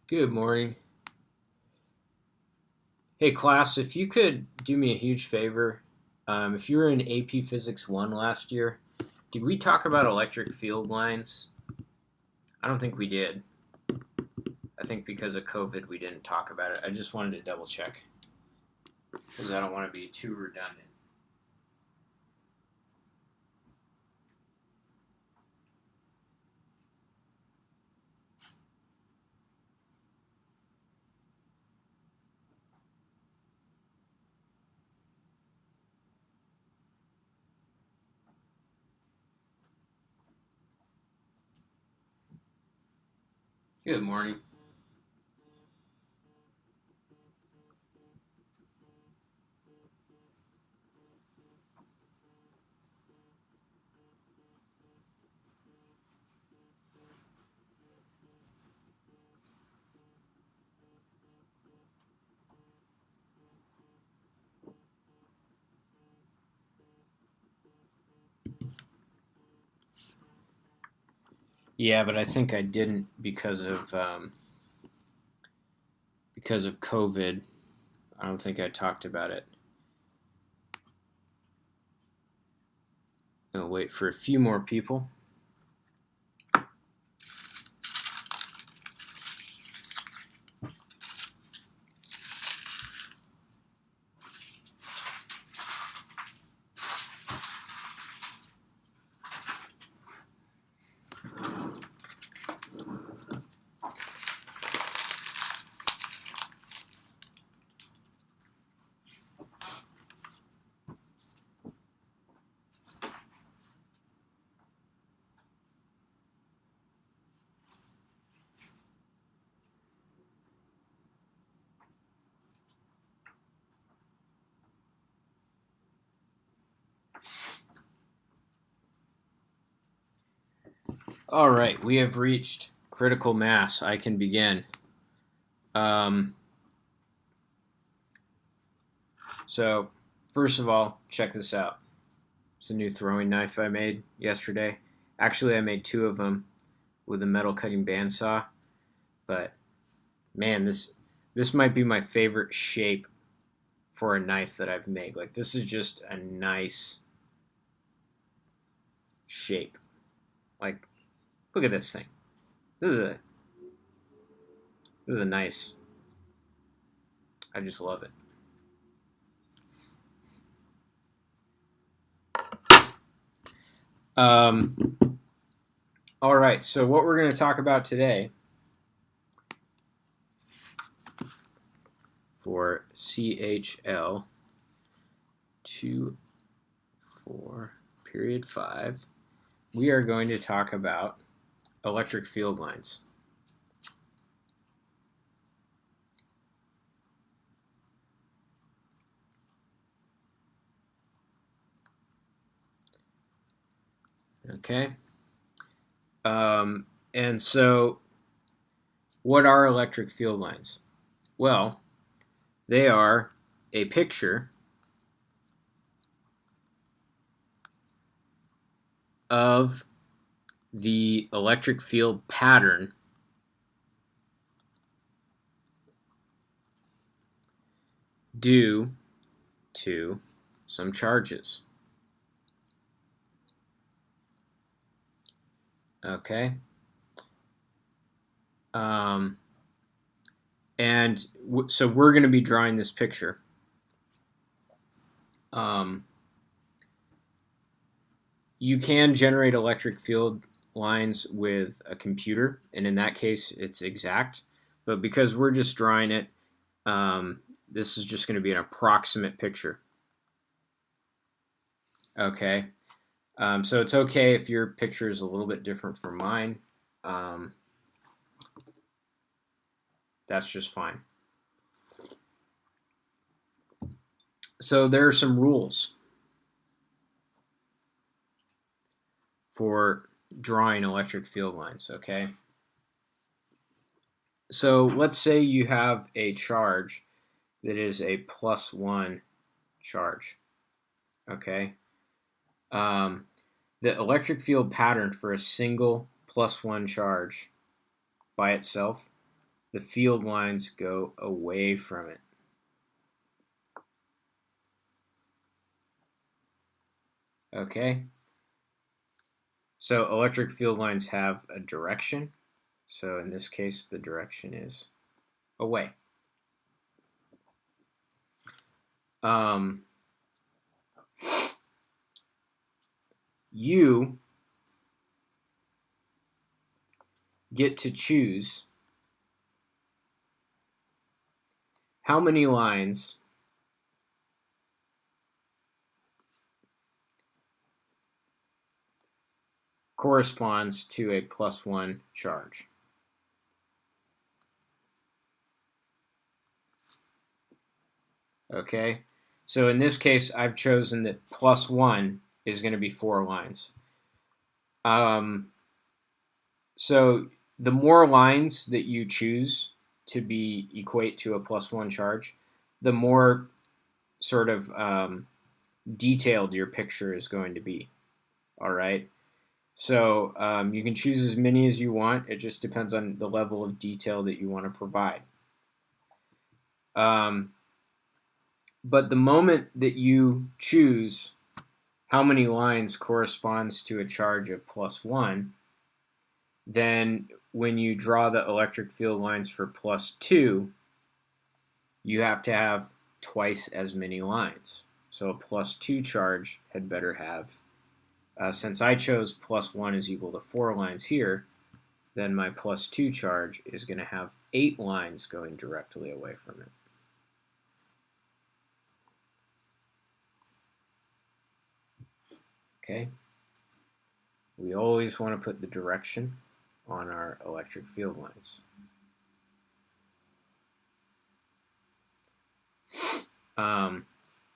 Good morning. Hey, class, if you could do me a huge favor, if you were in AP Physics 1 last year, did we talk about electric field lines? I don't think we did. I think because of COVID, we didn't talk about it. I just wanted to double check because I don't want to be too redundant. Good morning. Yeah, but I think I didn't because of COVID. I don't think I talked about it. I'll wait for a few more people. All right, we have reached critical mass. I can begin. So, first of all, check this out. It's a new throwing knife I made yesterday. Actually, I made two of them with a metal cutting bandsaw. But man, this might be my favorite shape for a knife that I've made. Like this is just a nice shape. Like, look at this thing. This is a this is a nice. I just love it. All right, so what we're going to talk about today for CHL 2-4 period 5, we are going to talk about electric field lines. Okay. And so, what are electric field lines? Well, they are a picture of the electric field pattern due to some charges. Okay. So we're going to be drawing this picture. You can generate electric field lines with a computer, and in that case, it's exact. But because we're just drawing it, this is just going to be an approximate picture. Okay. So it's okay if your picture is a little bit different from mine. That's just fine. So there are some rules for drawing electric field lines, okay? So let's say you have a charge that is a +1 charge, okay? The electric field pattern for a single +1 charge by itself the field lines go away from it. Okay? So electric field lines have a direction. So in this case, the direction is away. You get to choose how many lines corresponds to a +1 charge. Okay, so in this case, I've chosen that +1 is going to be 4 lines. So the more lines that you choose to be equate to a +1 charge, the more sort of detailed your picture is going to be. All right. So you can choose as many as you want. It just depends on the level of detail that you want to provide. But the moment that you choose how many lines corresponds to a charge of +1, then when you draw the electric field lines for +2, you have to have twice as many lines. So a +2 charge had better have, since I chose +1 is equal to 4 lines here, then my +2 charge is going to have 8 lines going directly away from it. Okay? We always want to put the direction on our electric field lines.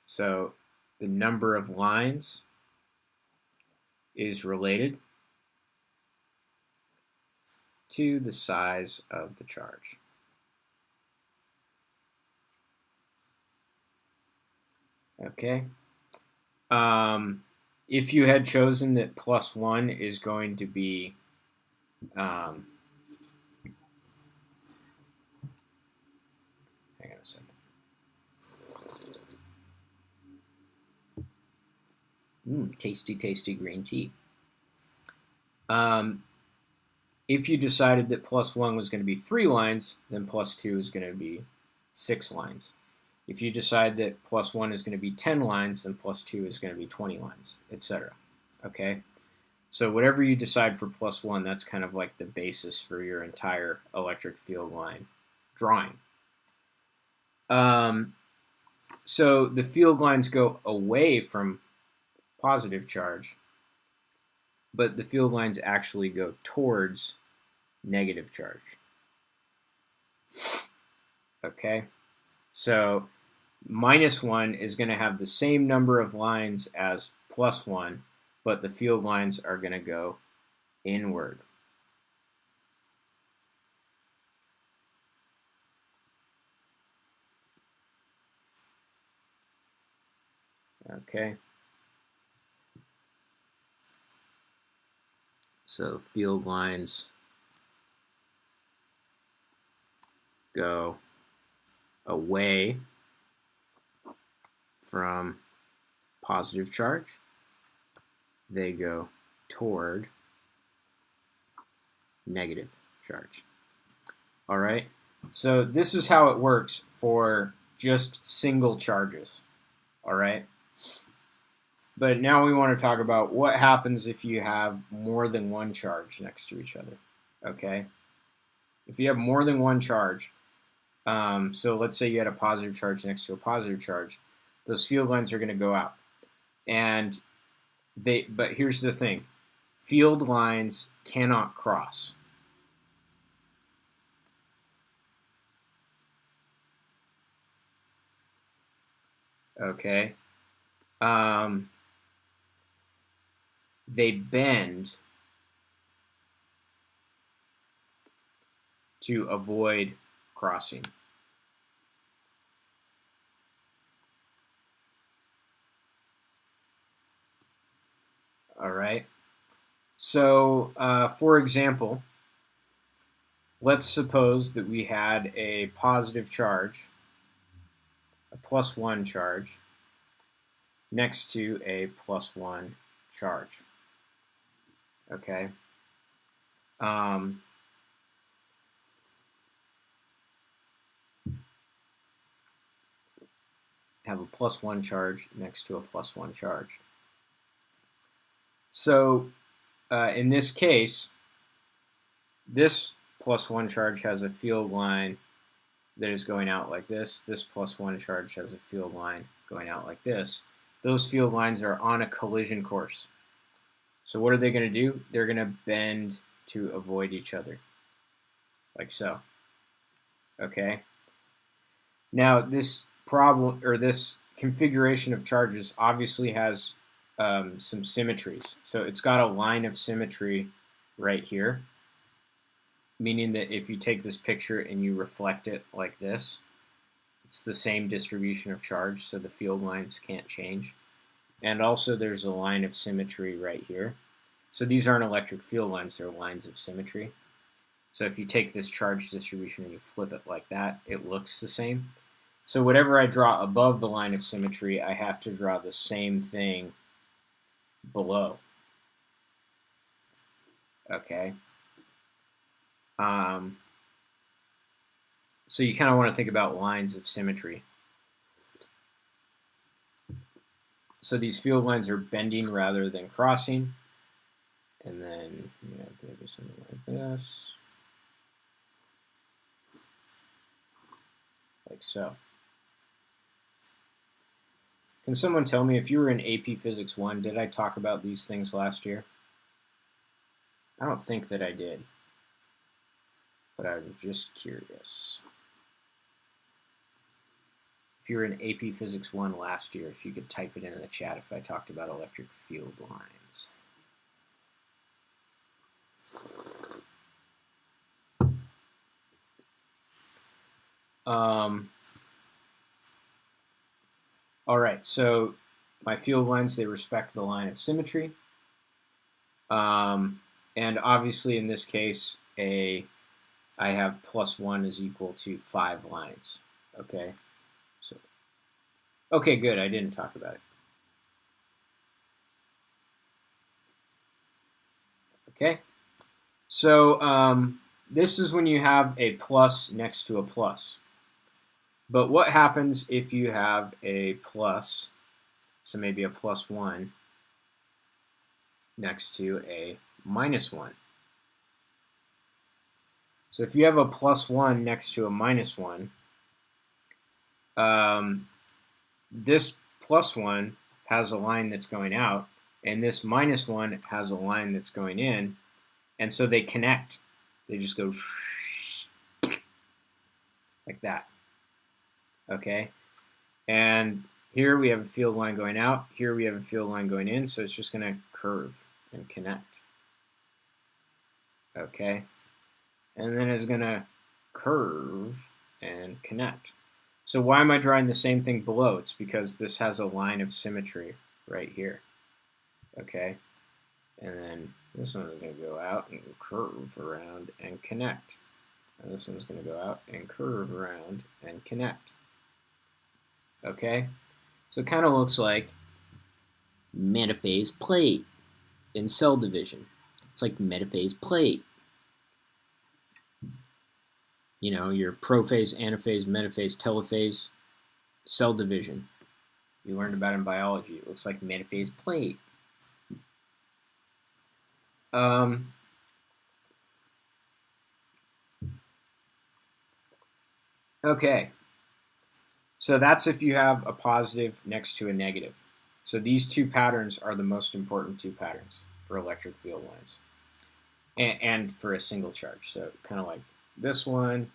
So the number of lines is related to the size of the charge. Okay. If you had chosen that +1 is going to be hang on a second. Tasty, tasty green tea. If you decided that +1 was going to be 3 lines, then +2 is going to be 6 lines. If you decide that +1 is going to be 10 lines, then +2 is going to be 20 lines, etc. Okay? So whatever you decide for +1, that's kind of like the basis for your entire electric field line drawing. So the field lines go away from positive charge, but the field lines actually go towards negative charge. Okay, so -1 is going to have the same number of lines as +1, but the field lines are going to go inward. Okay. So field lines go away from positive charge. They go toward negative charge. All right. So this is how it works for just single charges. All right. But now we want to talk about what happens if you have more than one charge next to each other. Okay. If you have more than one charge, so let's say you had a positive charge next to a positive charge, those field lines are going to go out. And but here's the thing, field lines cannot cross. Okay. They bend to avoid crossing. All right. So, for example, let's suppose that we had a positive charge, a +1 charge, next to a +1 charge. Okay. Have a +1 charge next to a +1 charge. So in this case, this +1 charge has a field line that is going out like this. This +1 charge has a field line going out like this. Those field lines are on a collision course. So what are they going to do? They're going to bend to avoid each other, like so. Okay. Now this problem, or this configuration of charges, obviously has some symmetries. So it's got a line of symmetry right here, meaning that if you take this picture and you reflect it like this, it's the same distribution of charge, so the field lines can't change. And also there's a line of symmetry right here. So these aren't electric field lines, they're lines of symmetry. So if you take this charge distribution and you flip it like that, it looks the same. So whatever I draw above the line of symmetry, I have to draw the same thing below. Okay. So you kind of want to think about lines of symmetry. So these field lines are bending rather than crossing. And then maybe something like this. Like so. Can someone tell me, if you were in AP Physics 1, did I talk about these things last year? I don't think that I did, but I'm just curious. If you were in AP Physics 1 last year, if you could type it in the chat if I talked about electric field lines. All right, so my field lines, they respect the line of symmetry. And obviously in this case, I have +1 is equal to 5 lines. Okay, so okay, good. I didn't talk about it. Okay, so this is when you have a plus next to a plus. But what happens if you have a plus, so maybe a +1 next to a -1? So if you have a +1 next to a -1, this +1 has a line that's going out, and this -1 has a line that's going in, and so they connect. They just go like that. Okay, and here we have a field line going out, here we have a field line going in, so it's just going to curve and connect. Okay, and then it's going to curve and connect. So why am I drawing the same thing below? It's because this has a line of symmetry right here. Okay, and then this one is going to go out and curve around and connect. And this one's going to go out and curve around and connect. Okay, so it kind of looks like metaphase plate in cell division. It's like metaphase plate. You know, your prophase, anaphase, metaphase, telophase, cell division. You learned about it in biology. It looks like metaphase plate. Okay. So that's if you have a positive next to a negative. So these two patterns are the most important two patterns for electric field lines and for a single charge. So kind of like this one,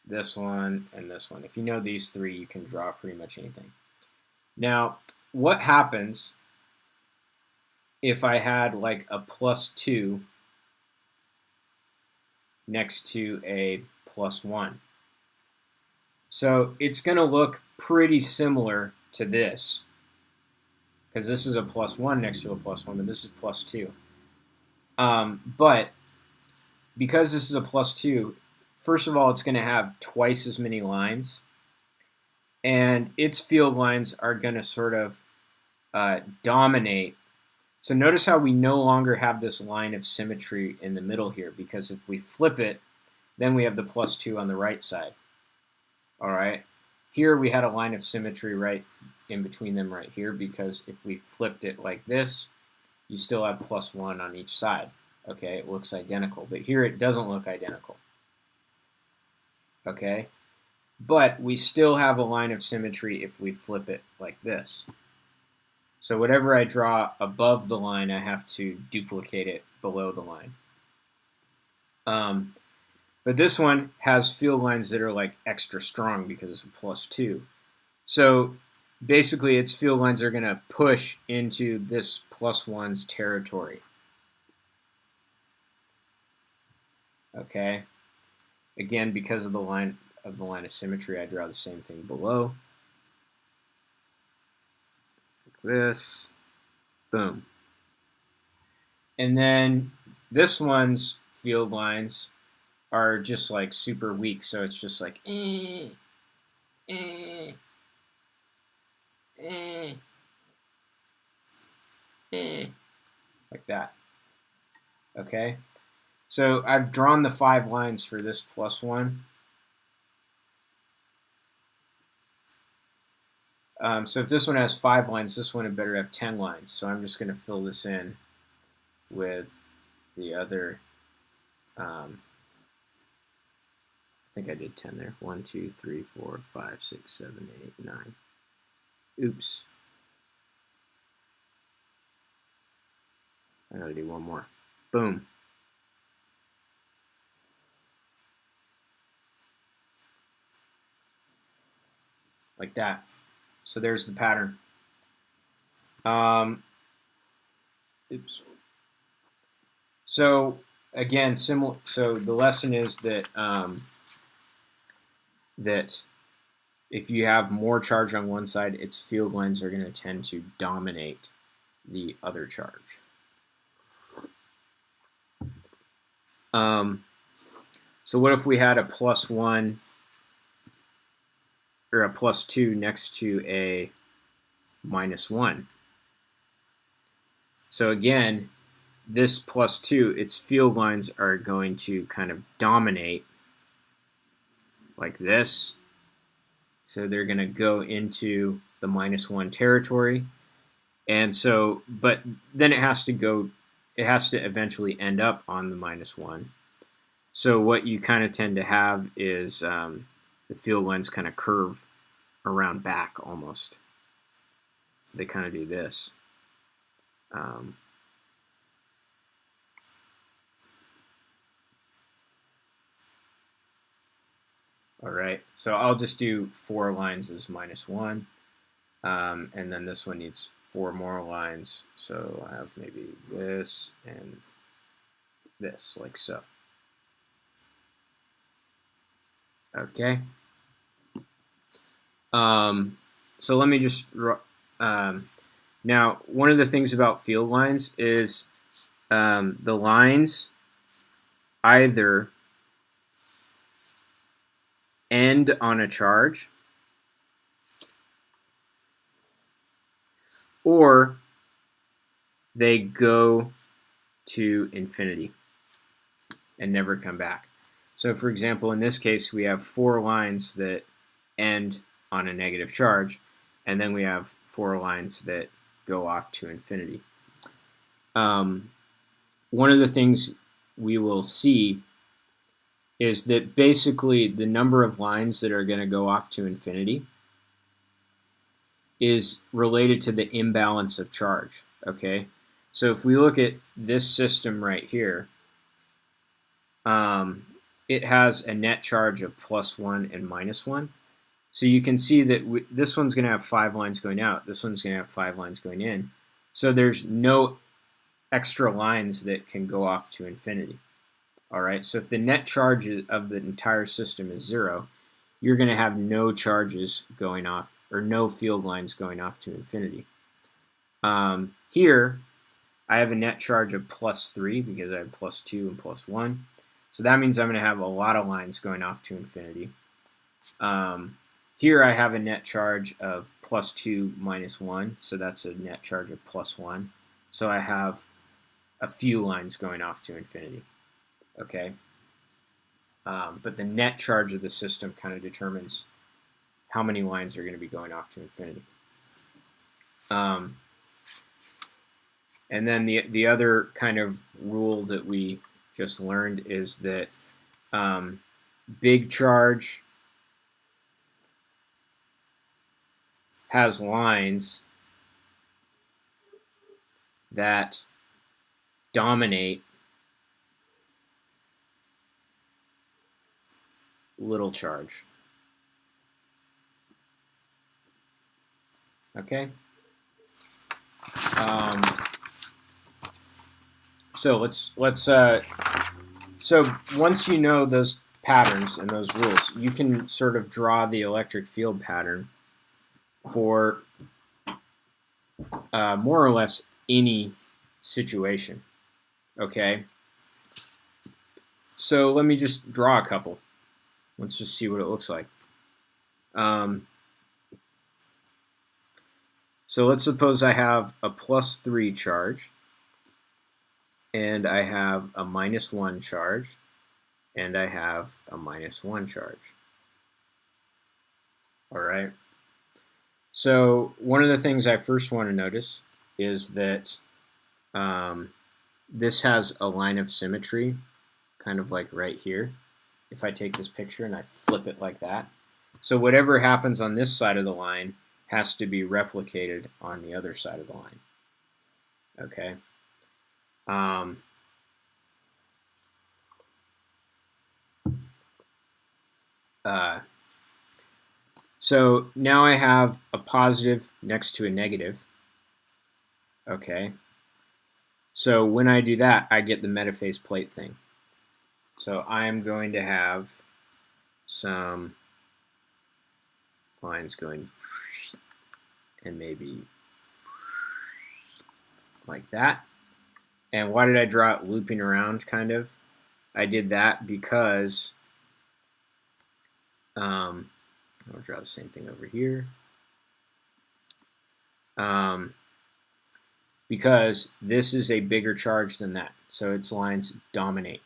and this one. If you know these three, you can draw pretty much anything. Now, what happens if I had like a +2 next to a +1? So it's going to look pretty similar to this, because this is a +1 next to a +1, but this is +2. But because this is a +2, first of all, it's going to have twice as many lines, and its field lines are going to sort of dominate. So notice how we no longer have this line of symmetry in the middle here, because if we flip it, then we have the +2 on the right side. All right. Here we had a line of symmetry right in between them right here, because if we flipped it like this, you still have +1 on each side. Okay, it looks identical, but here it doesn't look identical. Okay, but we still have a line of symmetry if we flip it like this. So whatever I draw above the line, I have to duplicate it below the line. But this one has field lines that are like extra strong because it's a +2. So basically its field lines are going to push into this +1's territory. Okay. Again, because of the line of symmetry, I draw the same thing below. Like this. Boom. And then this one's field lines are just like super weak, so it's just like like that. Okay, so I've drawn the 5 lines for this +1. So if this one has 5 lines, this one had better have 10 lines. So I'm just going to fill this in with the other. I think I did 10 there. 1, 2, 3, 4, 5, 6, 7, 8, 9. Oops. I gotta do one more. Boom. Like that. So there's the pattern. Oops. So again, similar. So the lesson is that that if you have more charge on one side, its field lines are going to tend to dominate the other charge. So what if we had a +1 or a +2 next to a -1? So again, this +2, its field lines are going to kind of dominate like this. So they're going to go into the -1 territory. And so, but then it has to eventually end up on the -1. So what you kind of tend to have is the field lines kind of curve around back almost. So they kind of do this. All right, so I'll just do 4 lines as -1, and then this one needs 4 more lines. So I have maybe this and this, like so. Okay. So let me just now, one of the things about field lines is the lines either end on a charge or they go to infinity and never come back. So for example, in this case, we have 4 lines that end on a negative charge, and then we have 4 lines that go off to infinity. One of the things we will see is that basically the number of lines that are going to go off to infinity is related to the imbalance of charge. Okay, so if we look at this system right here, it has a net charge of +1 and -1. So you can see that this one's going to have 5 lines going out. This one's going to have 5 lines going in. So there's no extra lines that can go off to infinity. All right, so if the net charge of the entire system is 0, you're going to have no charges going off, or no field lines going off to infinity. Here, I have a net charge of +3 because I have +2 and +1. So that means I'm going to have a lot of lines going off to infinity. Here I have a net charge of +2 -1, so that's a net charge of +1. So I have a few lines going off to infinity. Okay, but the net charge of the system kind of determines how many lines are going to be going off to infinity. And then the other kind of rule that we just learned is that big charge has lines that dominate little charge. Okay. So so once you know those patterns and those rules, you can sort of draw the electric field pattern for more or less any situation. Okay. So let me just draw a couple. Let's just see what it looks like. So let's suppose I have a +3 charge, and I have a -1 charge, and I have a -1 charge. All right. So one of the things I first want to notice is that this has a line of symmetry, kind of like right here. If I take this picture and I flip it like that. So whatever happens on this side of the line has to be replicated on the other side of the line. Okay. So now I have a positive next to a negative. Okay. So when I do that, I get the metaphase plate thing. So I'm going to have some lines going and maybe like that. And why did I draw it looping around, kind of? I did that because I'll draw the same thing over here. Because this is a bigger charge than that, so its lines dominate.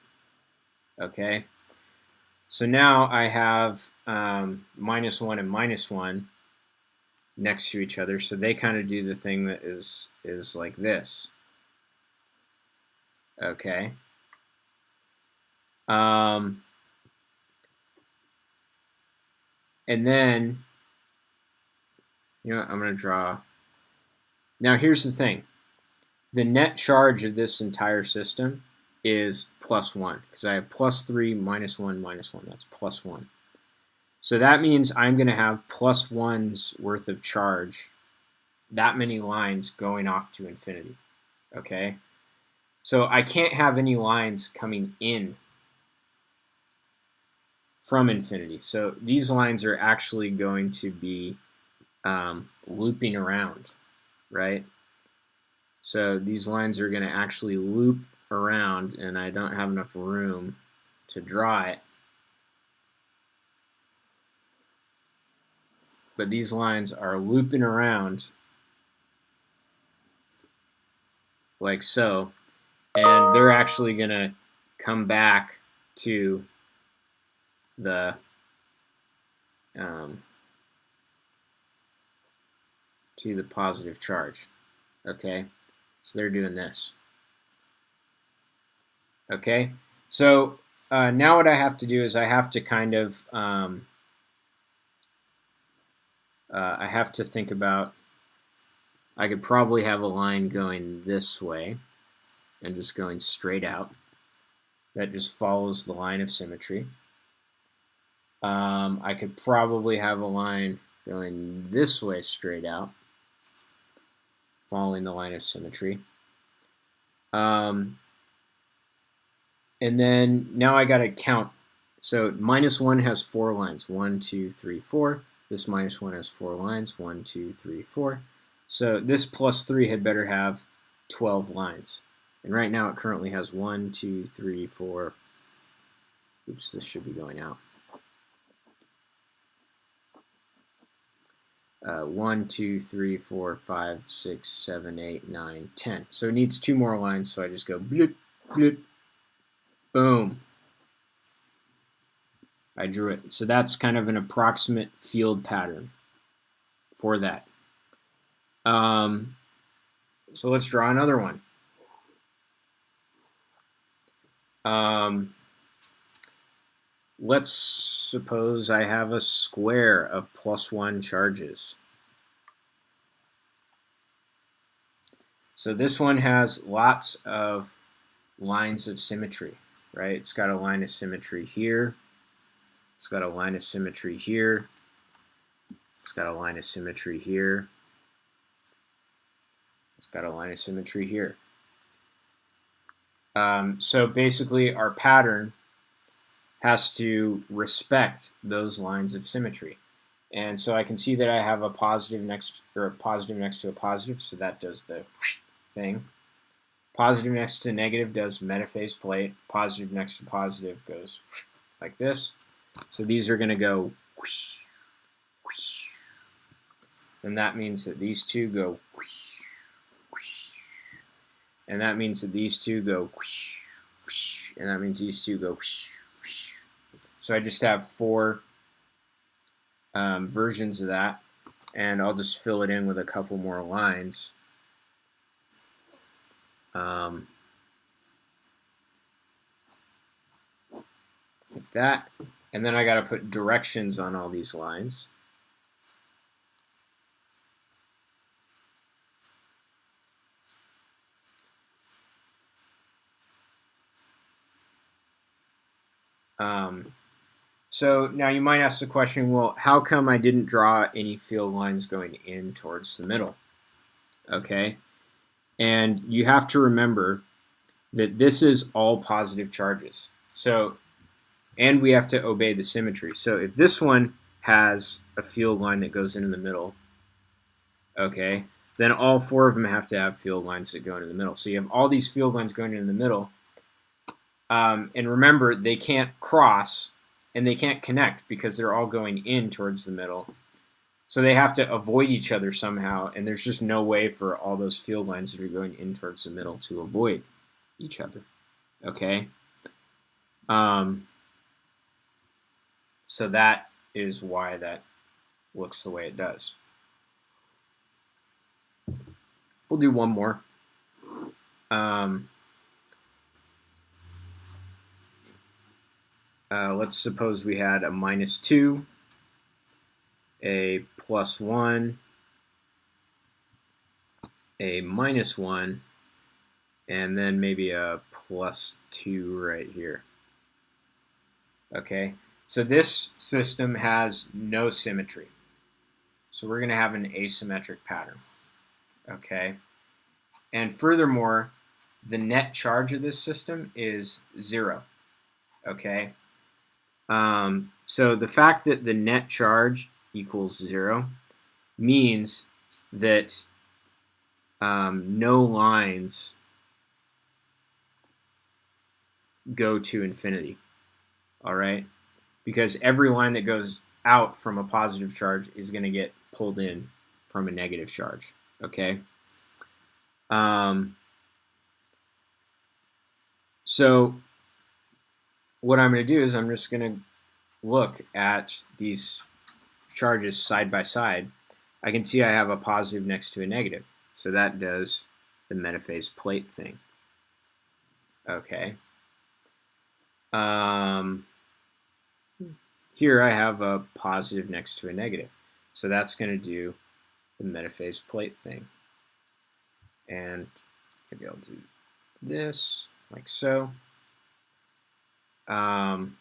Okay, so now I have -1 and -1 next to each other, so they kind of do the thing that is like this. Okay. And then, I'm going to draw. Now here's the thing. The net charge of this entire system is +1, because I have +3 -1 -1. That's +1. So that means I'm going to have +1's worth of charge, that many lines going off to infinity. Okay? So I can't have any lines coming in from infinity. So these lines are actually going to be looping around, right? So these lines are going to actually loop around, and I don't have enough room to draw it. But these lines are looping around like so, and they're actually going to come back to the positive charge. Okay, so they're doing this. Okay, so now what I have to do is I have to kind of I have to think about, I could probably have a line going this way and just going straight out. That just follows the line of symmetry. I could probably have a line going this way straight out, following the line of symmetry. And then now I got to count. So -1 has 4 lines. 1, 2, 3, 4. This -1 has 4 lines. 1, 2, 3, 4. So this +3 had better have 12 lines. And right now it currently has 1, 2, 3, 4, Oops, this should be going out. 1, 2, 3, 4, 5, 6, 7, 8, 9, 10. So it needs 2 more lines, so I just go bloop, bloop, boom. I drew it. So that's kind of an approximate field pattern for that. So let's draw another one. Let's suppose I have a square of +1 charges. So this one has lots of lines of symmetry, right? It's got a line of symmetry here. It's got a line of symmetry here. It's got a line of symmetry here. It's got a line of symmetry here. So basically our pattern has to respect those lines of symmetry. And so I can see that I have a positive next to a positive, so that does the thing. Positive next to negative does metaphase plate. Positive next to positive goes like this. So these are going to go, and that means that these two go, and that means that these two go, and that means these two go. So I just have 4 versions of that, and I'll just fill it in with a couple more lines. Like that, and then I got to put directions on all these lines. So now you might ask the question, well, how come I didn't draw any field lines going in towards the middle? Okay, and you have to remember that this is all positive charges. So, and we have to obey the symmetry. So if this one has a field line that goes into the middle, okay, then all 4 of them have to have field lines that go into the middle. So you have all these field lines going into the middle. And remember, they can't cross and they can't connect because they're all going in towards the middle. So they have to avoid each other somehow, and there's just no way for all those field lines that are going in towards the middle to avoid each other. Okay? So that is why that looks the way it does. We'll do one more. Let's suppose we had a -2, a +1, a -1, and then maybe a +2 right here. Okay, so this system has no symmetry. So we're going to have an asymmetric pattern. Okay, and furthermore, the net charge of this system is 0. Okay. So the fact that the net charge equals 0 means that no lines go to infinity. All right, because every line that goes out from a positive charge is going to get pulled in from a negative charge. Okay. So what I'm going to do is I'm just going to look at these charges side by side. I can see I have a positive next to a negative. So that does the metaphase plate thing. Okay. Here I have a positive next to a negative. So that's going to do the metaphase plate thing. And maybe I'll do this like so. And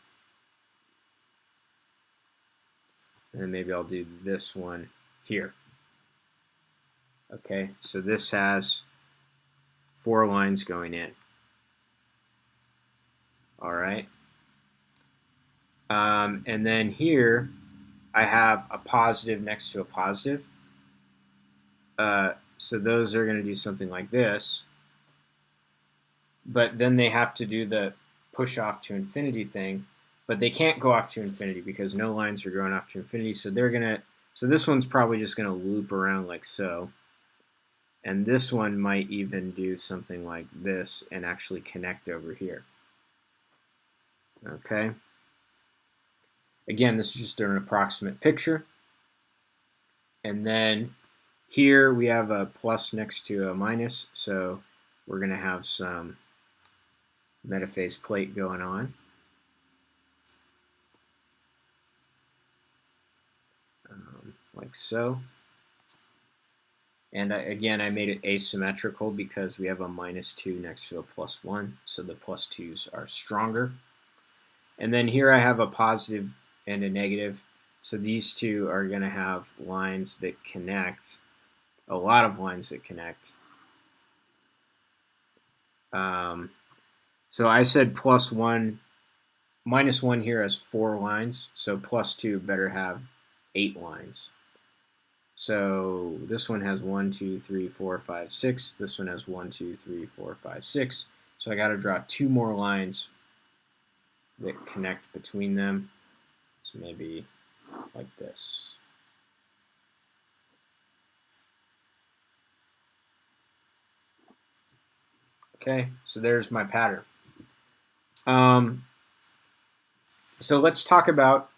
then maybe I'll do this one here. Okay, so this has 4 lines going in. All right. And then here I have a positive next to a positive. So those are going to do something like this. But then they have to do the push off to infinity thing. but they can't go off to infinity because no lines are going off to infinity. So this one's probably just gonna loop around like so. And this one might even do something like this and actually connect over here. Okay. Again, this is just an approximate picture. And then here we have a plus next to a minus, so we're going to have some metaphase plate going on. Like so. And again, I made it asymmetrical because we have a -2 next to a +1, so the +2s are stronger. And then here I have a positive and a negative, so these two are going to have lines that connect, a lot of lines that connect. So I said +1, -1 here has 4 lines, so +2 better have 8 lines. So this one has 1, 2, 3, 4, 5, 6. This one has 1, 2, 3, 4, 5, 6. So I got to draw 2 more lines that connect between them. So maybe like this. Okay, so there's my pattern. So let's talk about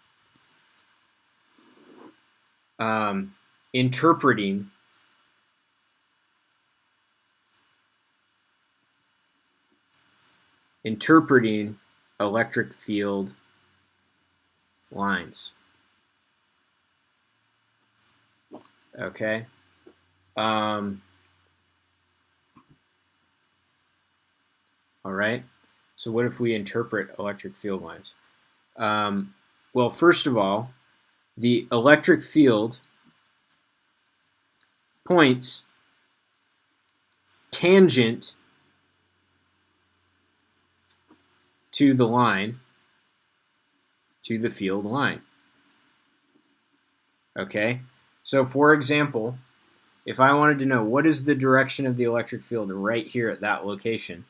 interpreting electric field lines. Okay. All right. So what if we interpret electric field lines? Well, first of all, the electric field points tangent to the line, to the field line. Okay, so for example, if I wanted to know what is the direction of the electric field right here at that location,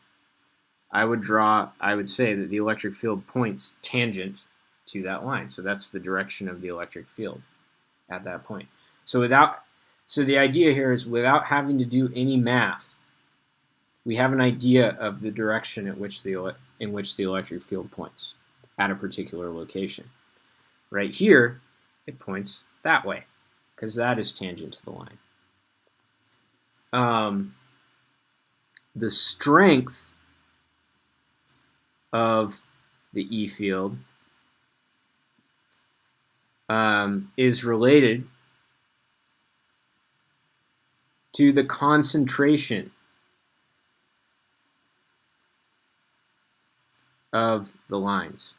I would say that the electric field points tangent to that line. So that's the direction of the electric field at that point. So the idea here is without having to do any math, we have an idea of the direction in which the electric field points at a particular location. Right here, it points that way because that is tangent to the line. The strength of the E field is related to the concentration of the lines.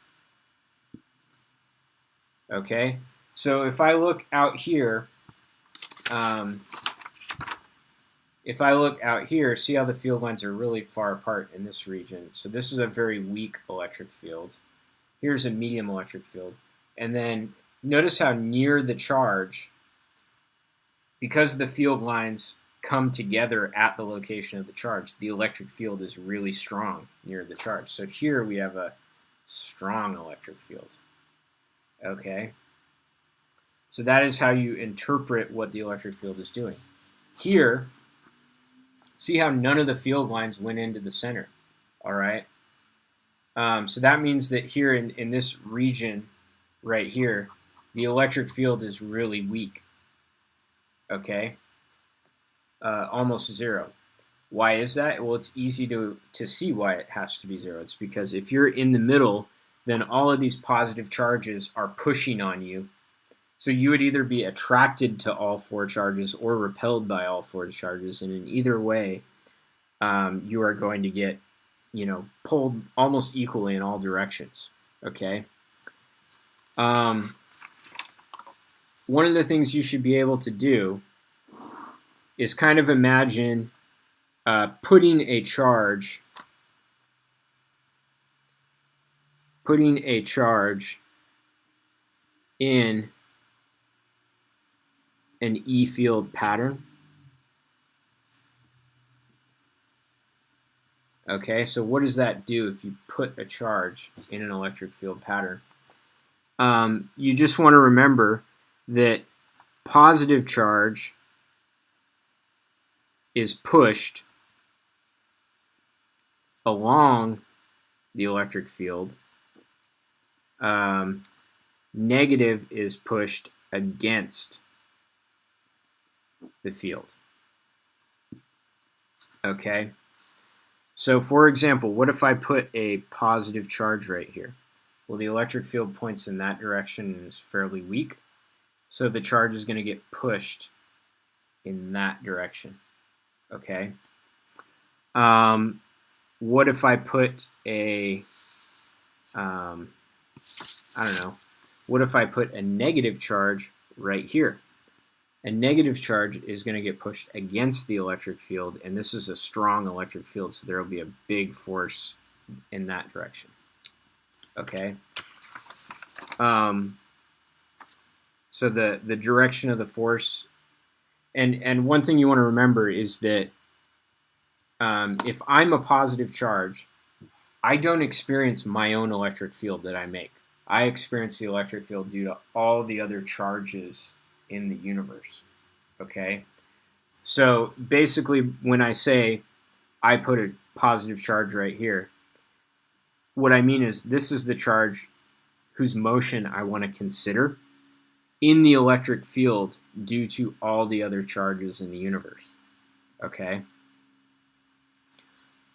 Okay, so if I look out here, see how the field lines are really far apart in this region. So this is a very weak electric field. Here's a medium electric field. And then notice how near the charge, because the field lines come together at the location of the charge, the electric field is really strong near the charge. So here we have a strong electric field. Okay? So that is how you interpret what the electric field is doing. Here, see how none of the field lines went into the center, all right? So that means that here in this region right here, the electric field is really weak, okay? Almost zero. Why is that? Well, it's easy to see why it has to be zero. It's because if you're in the middle, then all of these positive charges are pushing on you. So you would either be attracted to all 4 charges or repelled by all 4 charges, and in either way, you are going to get, pulled almost equally in all directions. Okay. One of the things you should be able to do is kind of imagine putting a charge in an E field pattern. Okay, so what does that do if you put a charge in an electric field pattern? you just want to remember that positive charge is pushed along the electric field. Negative is pushed against the field. Okay? So for example, what if I put a positive charge right here? Well, the electric field points in that direction and is fairly weak, so the charge is going to get pushed in that direction. Okay? What if I put a, I don't know, what if I put a negative charge right here? A negative charge is going to get pushed against the electric field, and this is a strong electric field, so there will be a big force in that direction. Okay? So the direction of the force, and one thing you want to remember is that if I'm a positive charge, I don't experience my own electric field that I make. I experience the electric field due to all the other charges in the universe. Okay? So basically, when I say I put a positive charge right here, what I mean is this is the charge whose motion I want to consider in the electric field due to all the other charges in the universe. Okay?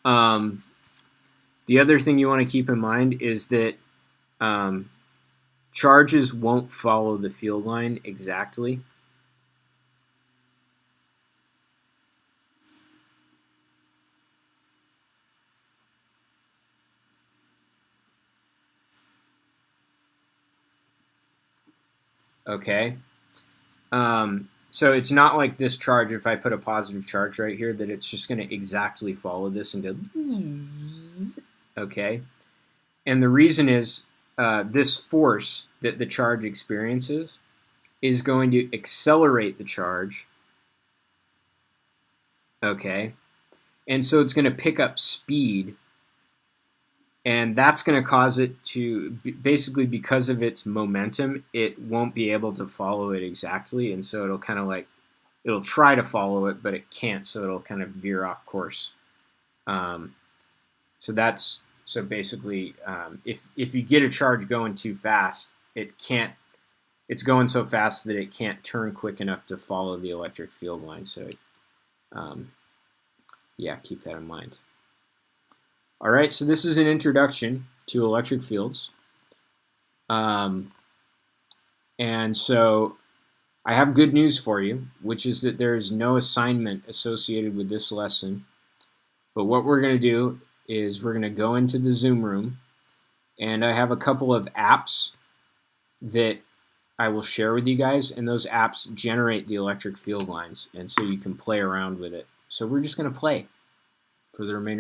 The other thing you want to keep in mind is that charges won't follow the field line exactly. Okay? So it's not like this charge, if I put a positive charge right here, that it's just going to exactly follow this and go, okay? And the reason is this force that the charge experiences is going to accelerate the charge, okay? And so it's going to pick up speed, and that's going to cause it to, basically because of its momentum, it won't be able to follow it exactly, and so it'll kind of like, it'll try to follow it, but it can't, so it'll kind of veer off course. So basically, if you get a charge going too fast, it's going so fast that it can't turn quick enough to follow the electric field line. So, yeah, keep that in mind. All right, so this is an introduction to electric fields. And so I have good news for you, which is that there is no assignment associated with this lesson. But what we're going to do is we're going to go into the Zoom room, and I have a couple of apps that I will share with you guys, and those apps generate the electric field lines, and so you can play around with it. So we're just going to play for the remainder